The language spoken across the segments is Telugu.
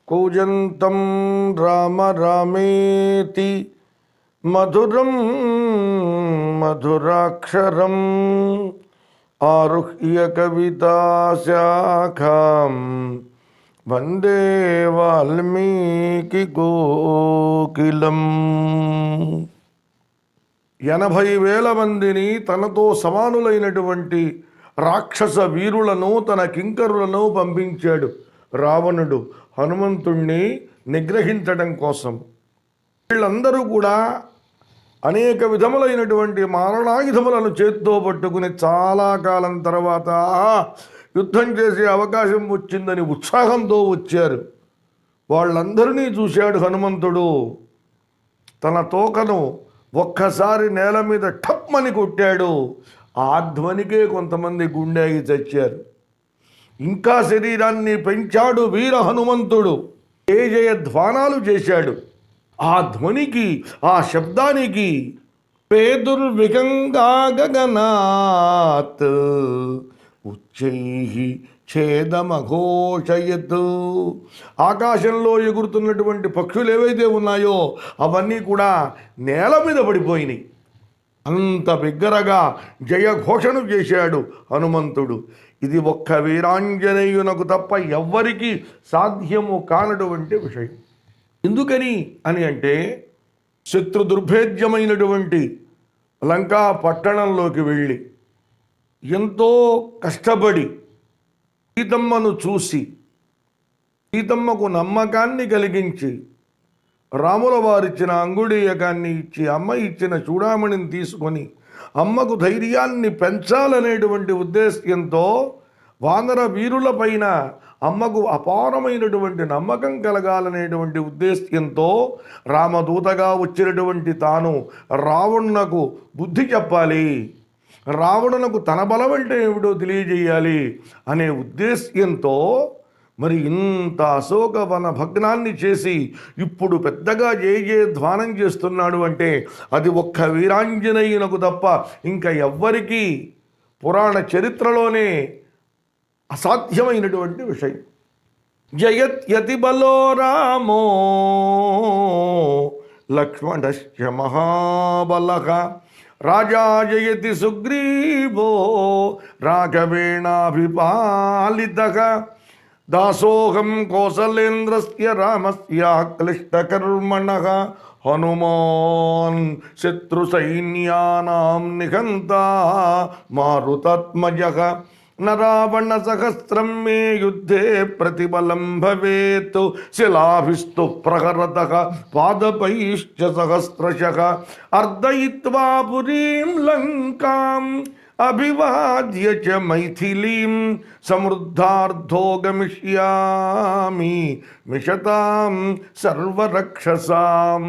కూజంతం రామ రామేతి మధురం మధురాక్షరం ఆరుహ్య కవితాశాఖాం వందే వాల్మీకి కోకిలం. 80,000 మందిని తనతో సమానులైనటువంటి రాక్షస వీరులను తన కింకరులను పంపించాడు రావణుడు హనుమంతుణ్ణి నిగ్రహించడం కోసం. వీళ్ళందరూ కూడా అనేక విధములైనటువంటి మారణాయుధములను చేత్తో పట్టుకుని చాలా కాలం తర్వాత యుద్ధం చేసే అవకాశం వచ్చిందని ఉత్సాహంతో వచ్చారు. వాళ్ళందరినీ చూశాడు హనుమంతుడు. తన తోకను ఒక్కసారి నేల మీద ఠప్మని కొట్టాడు. ఆ ధ్వనికే కొంతమంది గుండెకి చచ్చారు. ఇంకా శరీరాన్ని పెంచాడు వీర హనుమంతుడు. జయ ధ్వానాలు చేశాడు. ఆ ధ్వనికి, ఆ శబ్దానికి పేదుర్వికంగా గగనాత్ ఉచ్చైః ఛేదమఘోషయత్. ఆకాశంలో ఎగురుతున్నటువంటి పక్షులు ఏవైతే ఉన్నాయో అవన్నీ కూడా నేల మీద పడిపోయినాయి. అంత బిగ్గరగా జయఘోషను చేశాడు హనుమంతుడు. ఇది ఒక్క వీరాంజనేయునకు తప్ప ఎవ్వరికీ సాధ్యము కానటువంటి విషయం. ఎందుకని అని అంటే శత్రు దుర్భేద్యమైనటువంటి లంకా పట్టణంలోకి వెళ్ళి ఎంతో కష్టపడి సీతమ్మను చూసి సీతమ్మకు నమ్మకాన్ని కలిగించి రాముల వారిచ్చిన అంగుళీయకాన్ని ఇచ్చి అమ్మ ఇచ్చిన చూడామణిని తీసుకొని అమ్మకు ధైర్యాన్ని పెంచాలనేటువంటి ఉద్దేశ్యంతో వానర వీరులపైన అమ్మకు అపారమైనటువంటి నమ్మకం కలగాలనేటువంటి ఉద్దేశ్యంతో రామదూతగా వచ్చినటువంటి తాను రావణునకు బుద్ధి చెప్పాలి, రావణునకు తన బలం అంటే ఏమిటో తెలియజేయాలి అనే ఉద్దేశ్యంతో మరి ఇంత అశోకవన భగ్నాన్ని చేసి ఇప్పుడు పెద్దగా ధ్వానం చేస్తున్నాడు అంటే అది ఒక్క వీరాంజనేయునకు తప్ప ఇంకా ఎవ్వరికీ పురాణ చరిత్రలోనే అసాధ్యమైనటువంటి విషయం. జయత్యతి బలో రామో లక్ష్మణశ్చ మహాబలః రాజా జయతి సుగ్రీవో రాఘవేణాభిపాలితః దాసోహం కౌసలేంద్రస్య రామస్య క్లిష్టకర్మణః హనుమాన్ శత్రుసైన్యానాం నిహంతా మారుతాత్మజః న రావణ సహస్రం మే యుద్ధే ప్రతిబలం భవేత్ శిలాభిస్తు ప్రహరతః పాదపైశ్చ సహస్రశః అర్దయిత్వా పురీం లంకాం అభివాద్య చ మైథిలీం సమృద్ధార్థో గమిష్యామి మిషతాం సర్వరక్షసాం.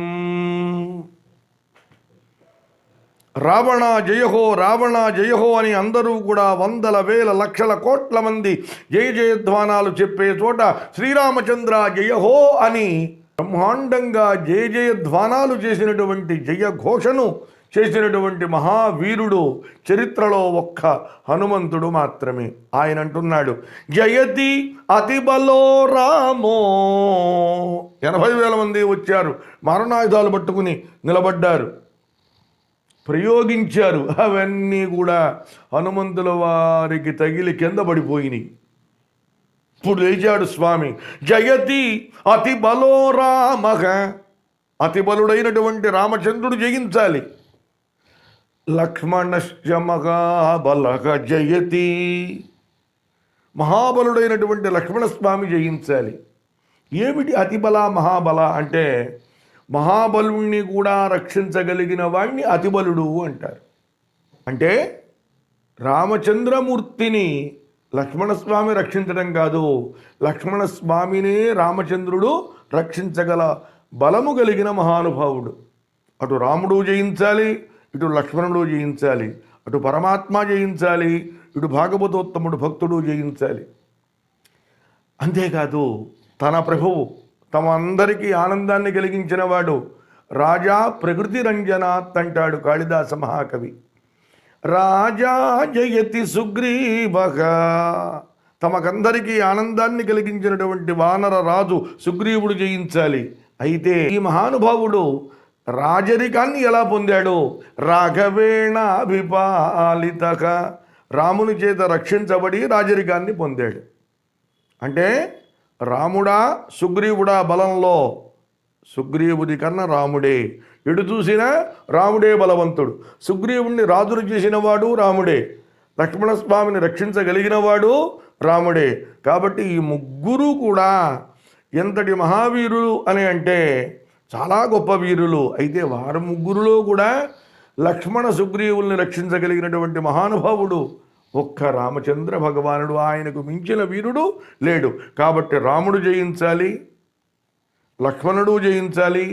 రావణ జయహో రావణ జయహో అని అందరూ కూడా వందల వేల లక్షల కోట్ల మంది జయధ్వానాలు చెప్పే చోట శ్రీరామచంద్ర జయహో అని బ్రహ్మాండంగా జయధ్వానాలు చేసినటువంటి జయఘోషను చేసినటువంటి మహావీరుడు చరిత్రలో ఒక్క హనుమంతుడు మాత్రమే. ఆయన అంటున్నాడు జయతి అతిబలో రామో. 80,000 మంది వచ్చారు, మారణాయుధాలు పట్టుకుని నిలబడ్డారు, ప్రయోగించారు. అవన్నీ కూడా హనుమంతుల వారికి తగిలి కింద పడిపోయినాయి. ఇప్పుడు లేచాడు స్వామి. జయతి అతి బలో రామః. అతి బలుడైనటువంటి రామచంద్రుడు జయించాలి. లక్ష్మణశ్చ మహాబలః జయతి. మహాబలుడైనటువంటి లక్ష్మణస్వామి జయించాలి. ఏమిటి అతిబల మహాబల అంటే మహాబలుణ్ణి కూడా రక్షించగలిగిన వాణ్ణి అతిబలుడు అంటారు. అంటే రామచంద్రమూర్తిని లక్ష్మణస్వామి రక్షించడం కాదు, లక్ష్మణస్వామినే రామచంద్రుడు రక్షించగల బలము కలిగిన మహానుభావుడు. అటు రాముడు జయించాలి, ఇటు లక్ష్మణుడు జయించాలి, అటు పరమాత్మ జయించాలి, ఇటు భాగవతోత్తముడు భక్తుడు జయించాలి. అంతేకాదు తన ప్రభువు తమ అందరికీ ఆనందాన్ని కలిగించిన వాడు రాజా ప్రకృతి రంజనాత్ అంటాడు కాళిదాస మహాకవి. రాజా జయతి సుగ్రీవః. తమకందరికీ ఆనందాన్ని కలిగించినటువంటి వానర రాజు సుగ్రీవుడు జయించాలి. అయితే ఈ మహానుభావుడు రాజరికాన్ని ఎలా పొందాడు? రాఘవేణ అభిపాలితక, రాముని చేత రక్షించబడి రాజరికాన్ని పొందాడు. అంటే రాముడా సుగ్రీవుడా బలంలో? సుగ్రీవుడి కన్నా రాముడే. ఎటు చూసినా రాముడే బలవంతుడు. సుగ్రీవుణ్ణి రాజును చేసినవాడు రాముడే, లక్ష్మణస్వామిని రక్షించగలిగినవాడు రాముడే. కాబట్టి ఈ ముగ్గురు కూడా ఎంతటి మహావీరులు అని అంటే చాలా గొప్ప వీరులు. అయితే వారి ముగ్గురులో కూడా లక్ష్మణ సుగ్రీవుల్ని రక్షించగలిగినటువంటి మహానుభావుడు ఒక్క రామచంద్ర భగవానుడు. ఆయనకు మించిన వీరుడు లేడు. కాబట్టి రాముడు జయించాలి, లక్ష్మణుడు జయించాలి,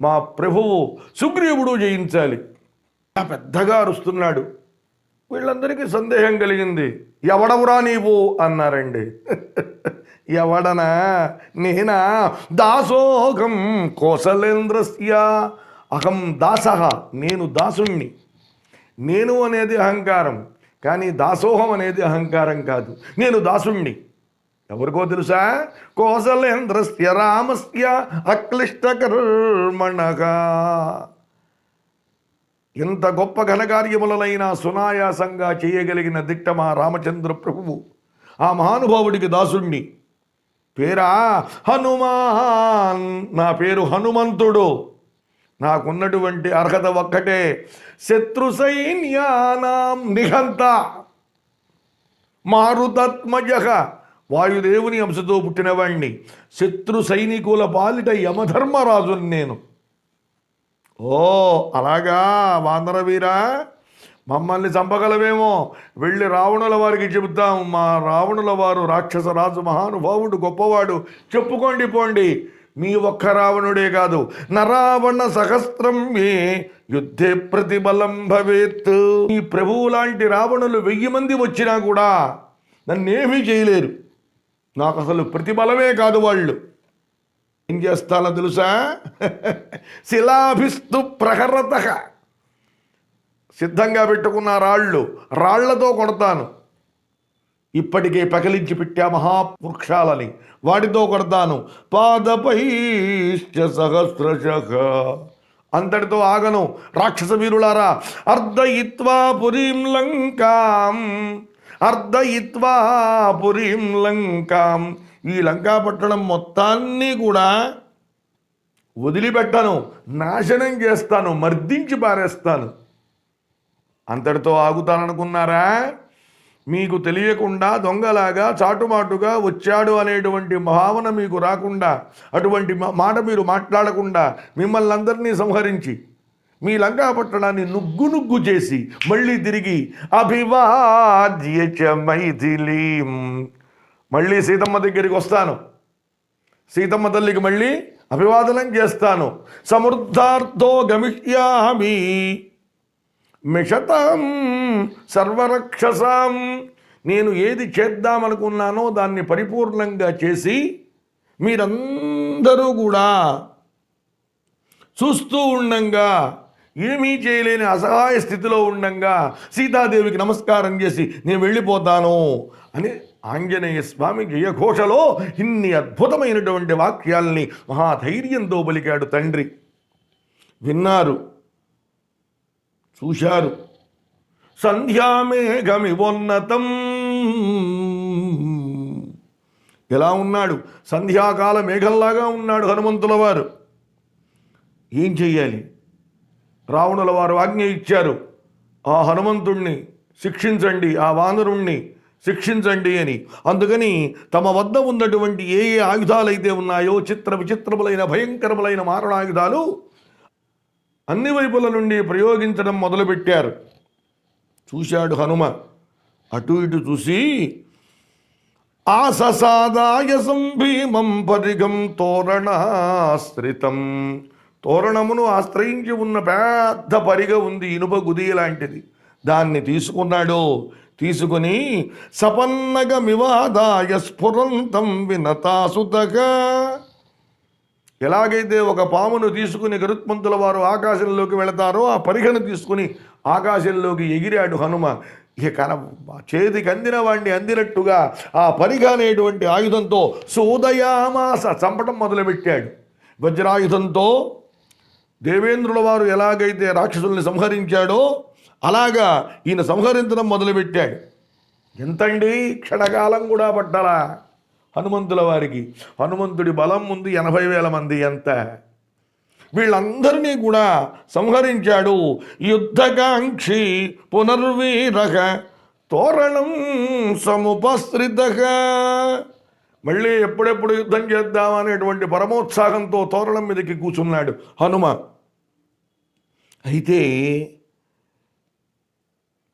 మా ప్రభువు సుగ్రీవుడు జయించాలి. పెద్దగా అరుస్తున్నాడు. వీళ్ళందరికీ సందేహం కలిగింది. ఎవడవురా నీవు అన్నారండి. ఎవడనా? నేనా? దాసోహం కోసలేంద్రస్య, అహం దాసః, నేను దాసుణ్ణి. నేను అనేది అహంకారం, కానీ దాసోహం అనేది అహంకారం కాదు. నేను దాసుణ్ణి. ఎవరికో తెలుసా? కోసలేంద్రస్య రామస్య అక్లిష్టకర్మణగా. ఎంత గొప్ప ఘనకార్యములైనా సునాయాసంగా చేయగలిగిన దిట్ట మా రామచంద్ర ప్రభువు. ఆ మహానుభావుడికి దాసుణ్ణి. పేరా హనుమాన్, నా పేరు హనుమంతుడు. నాకున్నటువంటి అర్హత ఒక్కటే, శత్రు సైన్యానాం నిహంత, మారుతాత్మజ, వాయుదేవుని అంశతో పుట్టినవాణ్ణి. శత్రు సైనికుల పాలిట యమధర్మరాజుని నేను. ఓ అలాగా వానరవీరా, మమ్మల్ని చంపగలవేమో, వెళ్ళి రావణుల వారికి చెబుతాం. మా రావణుల వారు రాక్షసరాజు మహానుభావుడు గొప్పవాడు, చెప్పుకోండి పోండి. మీ ఒక్క రావణుడే కాదు, నరావణ సహస్రం మే యుద్ధే ప్రతిబలం భవేత్. ఈ ప్రభువు లాంటి రావణులు 1000 మంది వచ్చినా కూడా నన్నేమీ చేయలేరు. నాకు అసలు ప్రతిబలమే కాదు. వాళ్ళు ఏం చేస్తానో తెలుసా? శిలాభిస్తు ప్రహరత, సిద్ధంగా పెట్టుకున్న రాళ్లతో కొడతాను. ఇప్పటికే పకలించి పెట్టా మహావృక్షాలని, వాటితో కొడతాను. పాదపైశ్చ సహస్రశః, అంతటితో ఆగను. రాక్షస వీరులారా, అర్ధయిత్వా పురీం లంకాం, అర్ధయిత్వా పురీం లంకాం, ఈ లంకాపట్టణం మొత్తాన్ని కూడా వదిలిపెట్టను, నాశనం చేస్తాను, మర్దించి పారేస్తాను. అంతటితో ఆగుతాననుకున్నారా? మీకు తెలియకుండా దొంగలాగా చాటుమాటుగా వచ్చాడు అనేటువంటి భావన మీకు రాకుండా, అటువంటి మాట మీరు మాట్లాడకుండా మిమ్మల్ని అందరినీ సంహరించి మీ లంకాపట్టణాన్ని నుగ్గు చేసి మళ్ళీ తిరిగి అభివాద్య చ మైథిలీం, మళ్ళీ సీతమ్మ దగ్గరికి వస్తాను. సీతమ్మ తల్లికి మళ్ళీ అభివాదనం చేస్తాను. సమృద్ధార్థో గమిష్యామి మిషతాం సర్వరక్షసాం, నేను ఏది చేద్దామనుకున్నానో దాన్ని పరిపూర్ణంగా చేసి మీరందరూ కూడా చూస్తూ ఉండంగా, ఏమీ చేయలేని అసహాయ స్థితిలో ఉండంగా సీతాదేవికి నమస్కారం చేసి నేను వెళ్ళిపోతాను అని ఆంజనేయ స్వామి జయఘోషలో ఇన్ని అద్భుతమైనటువంటి వాక్యాల్ని మహాధైర్యంతో పలికాడు తండ్రి. విన్నారు, చూశారు. సంధ్యామేఘమివోన్నతం, ఎలా ఉన్నాడు? సంధ్యాకాల మేఘంలాగా ఉన్నాడు హనుమంతుల వారు. ఏం చెయ్యాలి? రావణుల వారు ఆజ్ఞ ఇచ్చారు, ఆ హనుమంతుణ్ణి శిక్షించండి, ఆ వానరుణ్ణి శిక్షించండి అని. అందుకని తమ వద్ద ఉన్నటువంటి ఏ ఏ ఆయుధాలైతే ఉన్నాయో, చిత్ర విచిత్రములైన భయంకరములైన మారణాయుధాలు అన్ని వైపుల నుండి ప్రయోగించడం మొదలుపెట్టారు. చూశాడు హనుమ, అటు ఇటు చూసి ఆససాదాయ సంభీమం పరిగం తోరణాశ్రితం, తోరణమును ఆశ్రయించి ఉన్న పెద్ద పరిగ ఉంది, ఇనుప గుది లాంటిది. దాన్ని తీసుకున్నాడు. తీసుకుని సపన్నగమివాదాయ స్ఫురంతం వినతాసుతగా, ఎలాగైతే ఒక పామును తీసుకుని గరుత్మంతుల వారు ఆకాశంలోకి వెళతారో ఆ పరిగను తీసుకుని ఆకాశంలోకి ఎగిరాడు హనుమ. ఇక చేతికి అందిన వాడిని అందినట్టుగా ఆ పరిగ అనేటువంటి ఆయుధంతో సోదయామాస చంపటం మొదలుపెట్టాడు. వజ్రాయుధంతో దేవేంద్రుల వారు ఎలాగైతే రాక్షసుల్ని సంహరించాడో అలాగా ఈయన సంహరించడం మొదలుపెట్టాడు. ఎంతండి, క్షణకాలం కూడా పట్టాలా హనుమంతుల వారికి. హనుమంతుడి బలం ముందు 80,000 మంది ఎంత. వీళ్ళందరినీ కూడా సంహరించాడు. యుద్ధకాంక్షి పునర్వీరక తోరణం సముపశ్రిత. మళ్ళీ ఎప్పుడెప్పుడు యుద్ధం చేద్దామనేటువంటి పరమోత్సాహంతో తోరణం మీదకి కూర్చున్నాడు హనుమ. అయితే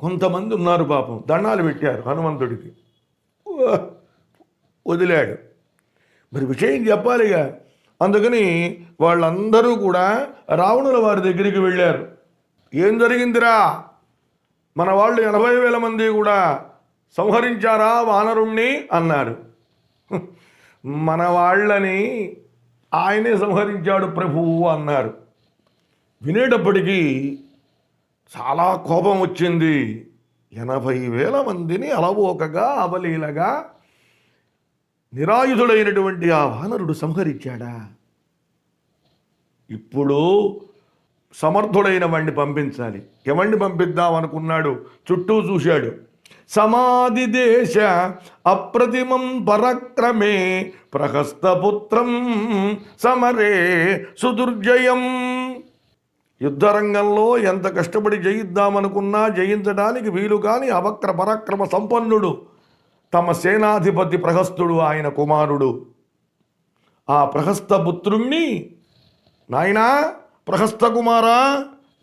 కొంతమంది ఉన్నారు పాపం, దండాలు పెట్టారు హనుమంతుడికి, వదిలాడు. మరి విషయం చెప్పాలిగా. అందుకని వాళ్ళందరూ కూడా రావణుల వారి దగ్గరికి వెళ్ళారు. ఏం జరిగిందిరా, మన వాళ్ళు 80,000 మంది కూడా సంహరించారా వానరుణ్ణి అన్నారు. మన వాళ్ళని ఆయనే సంహరించాడు ప్రభువు అన్నారు. వినేటప్పటికీ చాలా కోపం వచ్చింది. 80,000 మందిని అలవోకగా అవలీలగా నిరాయుధుడైనటువంటి ఆ వానరుడు సంహరించాడా? ఇప్పుడు సమర్థుడైన వాడిని పంపించాలి. ఎవరిని పంపిద్దాం అనుకున్నాడు, చుట్టూ చూశాడు. సమాధి దేశ అప్రతిమం పరక్రమే ప్రహస్తపుత్రం సమరే సుదుర్జయం. యుద్ధరంగంలో ఎంత కష్టపడి జయిద్దామనుకున్నా జయించడానికి వీలు కాని అవక్ర పరాక్రమ సంపన్నుడు తమ సేనాధిపతి ప్రహస్తుడు, ఆయన కుమారుడు. ఆ ప్రహస్తపుత్రుణ్ణి, నాయనా ప్రహస్త కుమారా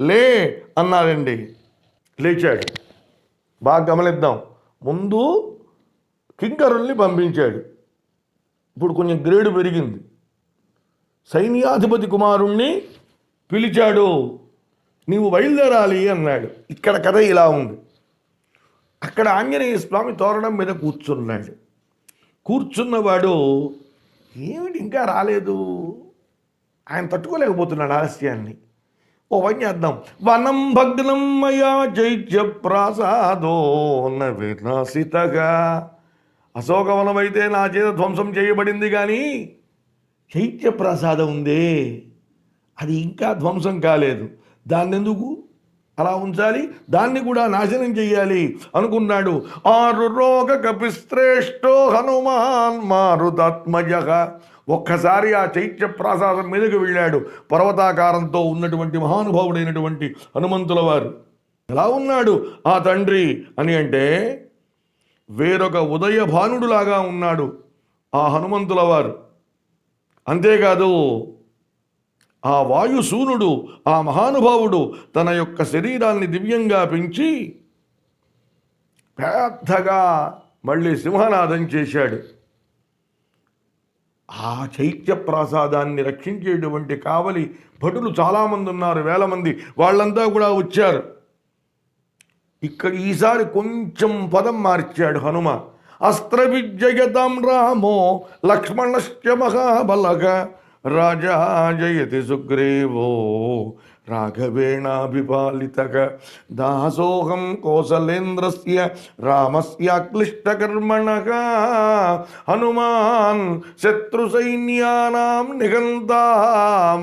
లే అన్నారండి. లేచాడు. బాగా గమనిద్దాం. ముందు కింకరుల్ని పంపించాడు. ఇప్పుడు కొంచెం గ్రేడు పెరిగింది. సైన్యాధిపతి కుమారుణ్ణి పిలిచాడు. నీవు బయలుదేరాలి అన్నాడు. ఇక్కడ కథ ఇలా ఉంది. అక్కడ ఆంజనేయ స్వామి తోరణం మీద కూర్చున్నాడు. కూర్చున్నవాడు ఏమిటి ఇంకా రాలేదు, ఆయన తట్టుకోలేకపోతున్నాడు ఆలస్యాన్ని. ఓ పని చేద్దాం, వనం భగ్నం మయా చైత్య ప్రాసాదో వినాశితగా. అశోకవనం అయితే నా చేత ధ్వంసం చేయబడింది, కానీ చైత్య ప్రసాదం ఉందే అది ఇంకా ధ్వంసం కాలేదు. దాన్ని ఎందుకు అలా ఉంచాలి, దాన్ని కూడా నాశనం చెయ్యాలి అనుకున్నాడు. ఆరు రోగ కపిశ్రేష్టో హనుమాన్ మారుతాత్మజ. ఒక్కసారి ఆ చైత్య ప్రాసాదం మీదకి వెళ్ళాడు. పర్వతాకారంతో ఉన్నటువంటి మహానుభావుడైనటువంటి హనుమంతుల వారు. ఎలా ఉన్నాడు ఆ తండ్రి అని అంటే వేరొక ఉదయభానుడులాగా ఉన్నాడు ఆ హనుమంతుల వారు. అంతేకాదు, ఆ వాయుసూనుడు, ఆ మహానుభావుడు తన యొక్క శరీరాన్ని దివ్యంగా పెంచి పెద్దగా మళ్ళీ సింహనాదం చేశాడు. ఆ చైత్య ప్రాసాదాన్ని రక్షించేటువంటి కావలి భటులు చాలామంది ఉన్నారు, 1000 మంది. వాళ్ళంతా కూడా వచ్చారు. ఇక్కడ ఈసారి కొంచెం పదం మార్చాడు హనుమ. అస్త్ర విజయతాం రామో లక్ష్మణశ్చ మహాబలగ రాజా జయతి సుగ్రీవో రాఘవేణాభిపాలితక దాసోహం కౌసలేంద్రస్య రామస్యాక్లిష్టకర్మణః హనుమాన్ శత్రుసైన్యానాం నిఘంతా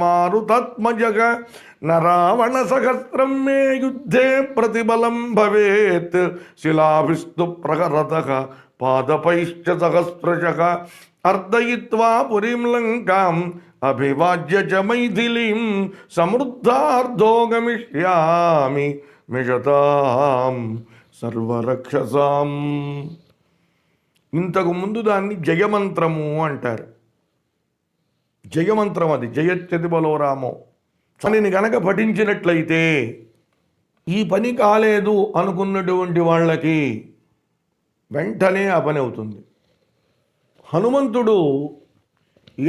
మారుతాత్మజః న రావణ సహస్రం మే యుద్ధే ప్రతిబలం భవేత్ శిలాభిస్తు ప్రహరతః పాదపైశ్చ సహస్రశః అర్దయిత్వా పురీం లంకాం అభివాజ్య చ మైథిలీం సమృద్ధార్థో గమిష్యామి మిషతాం సర్వరక్షసాం. ఇంతకు ముందు దాన్ని జయమంత్రము అంటారు. జయమంత్రం అది, జయత్యతి బలో రామో. దానిని గనక పఠించినట్లయితే ఈ పని కాలేదు అనుకున్నటువంటి వాళ్ళకి వెంటనే ఆ పని అవుతుంది. హనుమంతుడు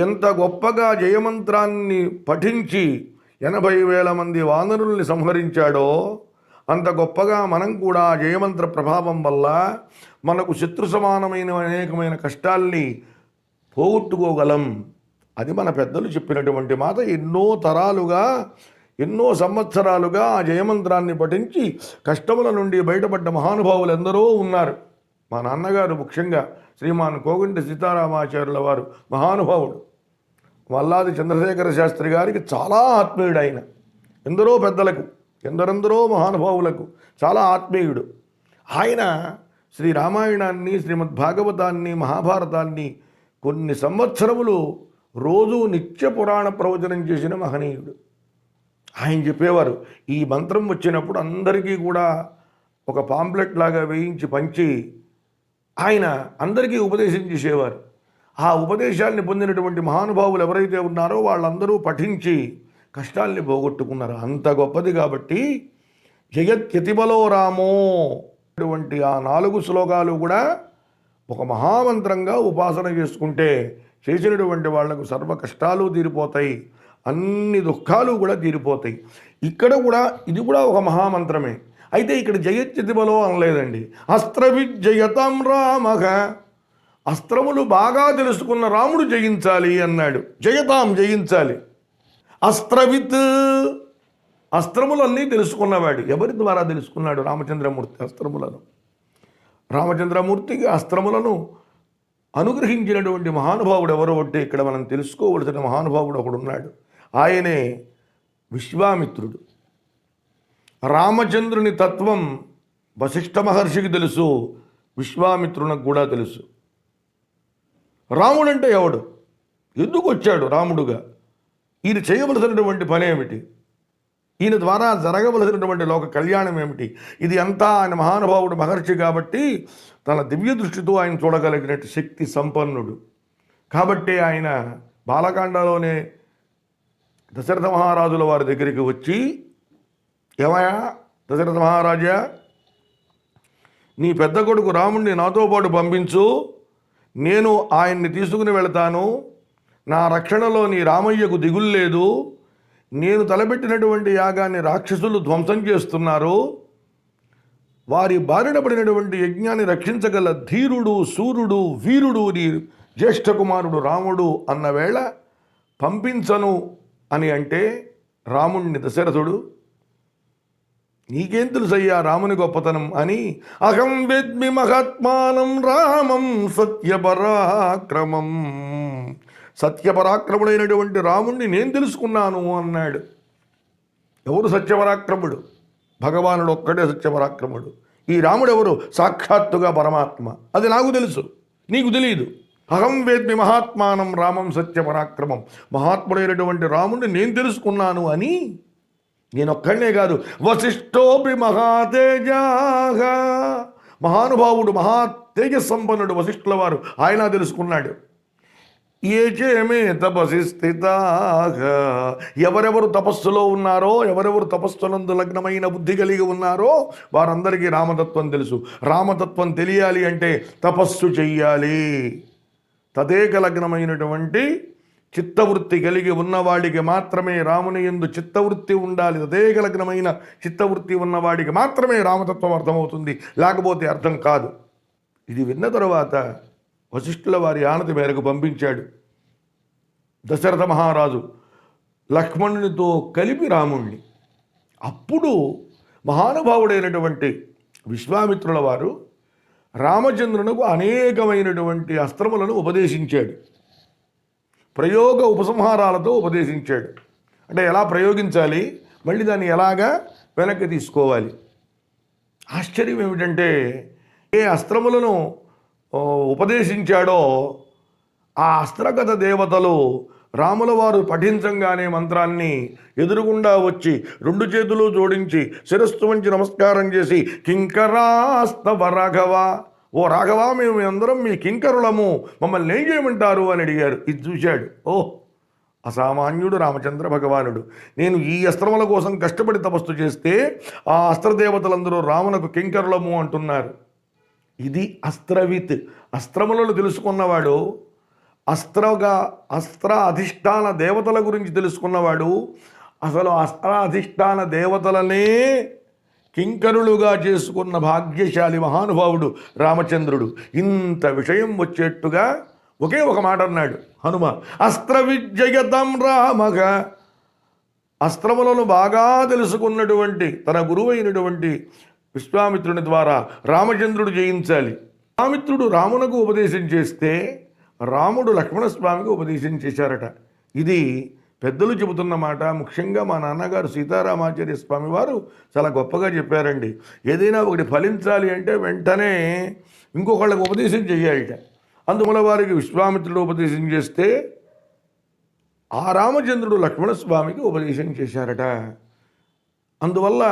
ఎంత గొప్పగా జయమంత్రాన్ని పఠించి 80,000 మంది వానరుల్ని సంహరించాడో అంత గొప్పగా మనం కూడా జయమంత్ర ప్రభావం వల్ల మనకు శత్రు సమానమైన అనేకమైన కష్టాల్ని పోగొట్టుకోగలం. అది మన పెద్దలు చెప్పినటువంటి మాట. ఎన్నో తరాలుగా ఎన్నో సంవత్సరాలుగా ఆ జయమంత్రాన్ని పఠించి కష్టముల నుండి బయటపడ్డ మహానుభావులు ఎందరో ఉన్నారు. మా నాన్నగారు ముఖ్యంగా శ్రీమాన్ కోగంటి సీతారామాచార్యుల వారు మహానుభావుడు. మల్లాది చంద్రశేఖర శాస్త్రి గారికి చాలా ఆత్మీయుడు. ఆయన ఎందరో పెద్దలకు, ఎందరెందరో మహానుభావులకు చాలా ఆత్మీయుడు. ఆయన శ్రీ రామాయణాన్ని, శ్రీమద్ భాగవతాన్ని, మహాభారతాన్ని కొన్ని సంవత్సరములు రోజు నిత్య పురాణ ప్రవచనం చేసిన మహనీయుడు. ఆయన చెప్పేవారు, ఈ మంత్రం వచ్చినప్పుడు అందరికీ కూడా ఒక పాంప్లెట్ లాగా వేయించి పంచి ఆయన అందరికీ ఉపదేశం చేసేవారు. ఆ ఉపదేశాన్ని పొందినటువంటి మహానుభావులు ఎవరైతే ఉన్నారో వాళ్ళందరూ పఠించి కష్టాల్ని పోగొట్టుకున్నారు. అంత గొప్పది కాబట్టి జగత్యతిబలో రామో అటువంటి ఆ 4 శ్లోకాలు కూడా ఒక మహామంత్రంగా ఉపాసన చేసుకుంటే చేసినటువంటి వాళ్లకు సర్వ కష్టాలు తీరిపోతాయి, అన్ని దుఃఖాలు కూడా తీరిపోతాయి. ఇక్కడ కూడా ఇది కూడా ఒక మహామంత్రమే. అయితే ఇక్కడ జయత్యతిబలో అనలేదండి. అస్త్రవిజ్జయతాం రామః, అస్త్రములు బాగా తెలుసుకున్న రాముడు జయించాలి అన్నాడు. జయతాం, జయించాలి. అస్త్రవిత్, అస్త్రములన్నీ తెలుసుకున్నవాడు. ఎవరి ద్వారా తెలుసుకున్నాడు? రామచంద్రమూర్తి అస్త్రములను. రామచంద్రమూర్తికి అస్త్రములను అనుగ్రహించినటువంటి మహానుభావుడు ఎవరు అంటే ఇక్కడ మనం తెలుసుకోవలసిన మహానుభావుడు ఒకడున్నాడు. ఆయనే విశ్వామిత్రుడు. రామచంద్రుని తత్వం వశిష్ఠ మహర్షికి తెలుసు, విశ్వామిత్రునికి కూడా తెలుసు. రాముడంటే ఎవడు? ఎందుకు వచ్చాడు రాముడుగా? ఈయన చేయవలసినటువంటి పని ఏమిటి? ఈయన ద్వారా జరగవలసినటువంటి లోక కళ్యాణం ఏమిటి? ఇది అంతా ఆయన మహానుభావుడు మహర్షి కాబట్టి తన దివ్య దృష్టితో ఆయన చూడగలిగినట్టు శక్తి సంపన్నుడు. కాబట్టి ఆయన బాలకాండలోనే దశరథ మహారాజుల వారి దగ్గరికి వచ్చి, ఏమయ్యా దశరథ మహారాజా, నీ పెద్ద కొడుకు రాముడిని నాతో పాటు పంపించు, నేను ఆయన్ని తీసుకుని వెళతాను. నా రక్షణలో నీ రామయ్యకు దిగులు లేదు. నేను తలపెట్టినటువంటి యాగాన్ని రాక్షసులు ధ్వంసం చేస్తున్నారు. వారి బారిన పడినటువంటి యజ్ఞాన్ని రక్షించగల ధీరుడు, సూర్యుడు, వీరుడు నీ జ్యేష్ఠ కుమారుడు రాముడు అన్న వేళ పంపించను అని అంటే రాముణ్ణి దశరథుడు, నీకేం తెలుసయ్యా రాముని గొప్పతనం అని, అహం వేద్మి మహాత్మానం రామం సత్యపరాక్రమం, సత్యపరాక్రముడైనటువంటి రాముణ్ణి నేను తెలుసుకున్నాను అన్నాడు. ఎవరు సత్యపరాక్రముడు? భగవానుడు ఒక్కడే సత్యపరాక్రముడు. ఈ రాముడు ఎవరు? సాక్షాత్తుగా పరమాత్మ. అది నాకు తెలుసు, నీకు తెలియదు. అహం వేద్మి మహాత్మానం రామం సత్యపరాక్రమం, మహాత్ముడైనటువంటి రాముడిని నేను తెలుసుకున్నాను అని. నేనొక్కడనే కాదు, వశిష్ఠోపి మహాతేజాః, మహానుభావుడు మహా తేజస్సంపన్నుడు వశిష్ఠుల వారు, ఆయన తెలుసుకున్నాడు. ఏ చేమే తపసి స్థితాః, ఎవరెవరు తపస్సులో ఉన్నారో, ఎవరెవరు తపస్సునందు లగ్నమైన బుద్ధి కలిగి ఉన్నారో వారందరికీ రామతత్వం తెలుసు. రామతత్వం తెలియాలి అంటే తపస్సు చెయ్యాలి. తదేక లగ్నమైనటువంటి చిత్తవృత్తి కలిగి ఉన్నవాడికి మాత్రమే రాముని యందు చిత్తవృత్తి ఉండాలి. తదేక లగ్నమైన చిత్తవృత్తి ఉన్నవాడికి మాత్రమే రామతత్వం అర్థమవుతుంది, లేకపోతే అర్థం కాదు. ఇది విన్న తరువాత వశిష్ఠుల వారి ఆనతి మేరకు పంపించాడు దశరథ మహారాజు లక్ష్మణునితో కలిపి రాముణ్ణి. అప్పుడు మహానుభావుడైనటువంటి విశ్వామిత్రుల వారు రామచంద్రునకు అనేకమైనటువంటి అస్త్రములను ఉపదేశించాడు. ప్రయోగ ఉపసంహారాలతో ఉపదేశించాడు. అంటే ఎలా ప్రయోగించాలి, మళ్ళీ దాన్ని ఎలాగా వెనక్కి తీసుకోవాలి. ఆశ్చర్యం ఏమిటంటే ఏ అస్త్రములను ఉపదేశించాడో ఆ అస్త్రగత దేవతలు రాముల వారు పఠించంగానే మంత్రాన్ని ఎదురుగుండా వచ్చి 2 చేతులు జోడించి శిరస్సు వంచి నమస్కారం చేసి, కింకరాస్తవ రాఘవ, ఓ రాఘవ, మేము అందరం మీ కింకరులము, మమ్మల్ని ఏం చేయమంటారు అని అడిగారు. ఇది చూశాడు. అసామాన్యుడు రామచంద్ర భగవానుడు. నేను ఈ అస్త్రముల కోసం కష్టపడి తపస్సు చేస్తే ఆ అస్త్రదేవతలందరూ రామునకు కింకరులము అంటున్నారు. ఇది అస్త్రవిత్, అస్త్రములను తెలుసుకున్నవాడు, అస్త్ర అధిష్టాన దేవతల గురించి తెలుసుకున్నవాడు, అసలు అస్త్ర అధిష్టాన దేవతలనే కింకరులుగా చేసుకున్న భాగ్యశాలి మహానుభావుడు రామచంద్రుడు. ఇంత విషయం వచ్చేట్టుగా ఒకే ఒక మాట అన్నాడు హనుమ, అస్త్ర విజయతం రామః, అస్త్రములను బాగా తెలుసుకున్నటువంటి తన గురువు అయినటువంటి విశ్వామిత్రుని ద్వారా రామచంద్రుడు జయించాలి. విశ్వామిత్రుడు రామునకు ఉపదేశం చేస్తే రాముడు లక్ష్మణస్వామికి ఉపదేశం చేశారట. ఇది పెద్దలు చెబుతున్న మాట. ముఖ్యంగా మా నాన్నగారు సీతారామాచార్య స్వామి వారు చాలా గొప్పగా చెప్పారండి. ఏదైనా ఒకటి ఫలించాలి అంటే వెంటనే ఇంకొకళ్ళకి ఉపదేశం చేయాలిట. అందువల్ల వారికి విశ్వామిత్రుడు ఉపదేశం చేస్తే ఆ రామచంద్రుడు లక్ష్మణస్వామికి ఉపదేశం చేశారట. అందువల్ల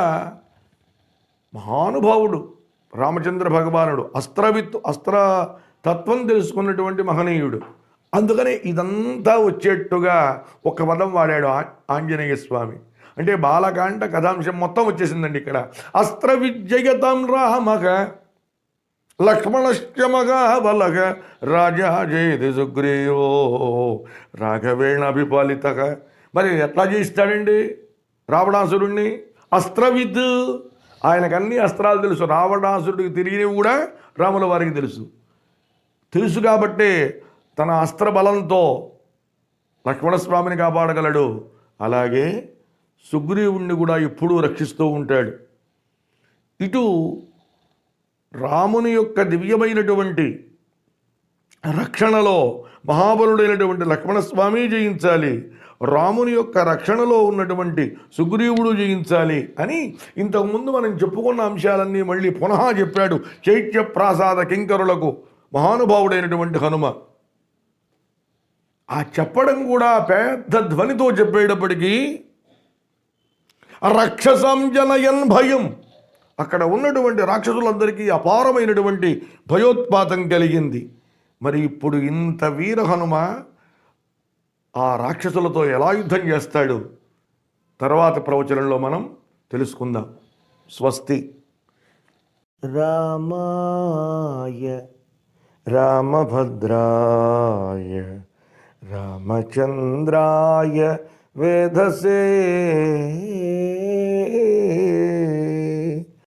మహానుభావుడు రామచంద్ర భగవానుడు అస్త్ర తత్వం తెలుసుకున్నటువంటి మహనీయుడు. అందుకనే ఇదంతా వచ్చేట్టుగా ఒక పదం వాడాడు ఆంజనేయ స్వామి. అంటే బాలకాండ కథాంశం మొత్తం వచ్చేసిందండి ఇక్కడ. అస్త్ర విద్యగతం రామక లక్ష్మణశ్చమగా బలగ రాజా జయది సుగ్రీవో రాఘవేణ అభిపాలితక. మరి ఎట్లా చేయిస్తాడండి రావణాసురుణ్ణి? అస్త్రవిద్, ఆయనకన్నీ అస్త్రాలు తెలుసు. రావణాసురుడికి తిరిగినవి కూడా రాముల వారికి తెలుసు కాబట్టే తన అస్త్ర బలంతో లక్ష్మణస్వామిని కాపాడగలడు. అలాగే సుగ్రీవుణ్ణి కూడా ఎప్పుడూ రక్షిస్తూ ఉంటాడు. ఇటు రాముని యొక్క దివ్యమైనటువంటి రక్షణలో మహాబలుడైనటువంటి లక్ష్మణస్వామి జయించాలి, రాముని యొక్క రక్షణలో ఉన్నటువంటి సుగ్రీవుడు జయించాలి అని ఇంతకుముందు మనం చెప్పుకున్న అంశాలన్నీ మళ్ళీ పునః చెప్పాడు చైత్య ప్రాసాద కింకరులకు మహానుభావుడైనటువంటి హనుమ. ఆ చెప్పడం కూడా పెద్ద ధ్వనితో చెప్పేటప్పటికీ రక్షసం జనయన్ భయం, అక్కడ ఉన్నటువంటి రాక్షసులందరికీ అపారమైనటువంటి భయోత్పాతం కలిగింది. మరి ఇప్పుడు ఇంత వీర హనుమ ఆ రాక్షసులతో ఎలా యుద్ధం చేస్తాడు తర్వాత ప్రవచనంలో మనం తెలుసుకుందాం. స్వస్తి. రామాయ రామభద్రాయ రామచంద్రాయ వేధసే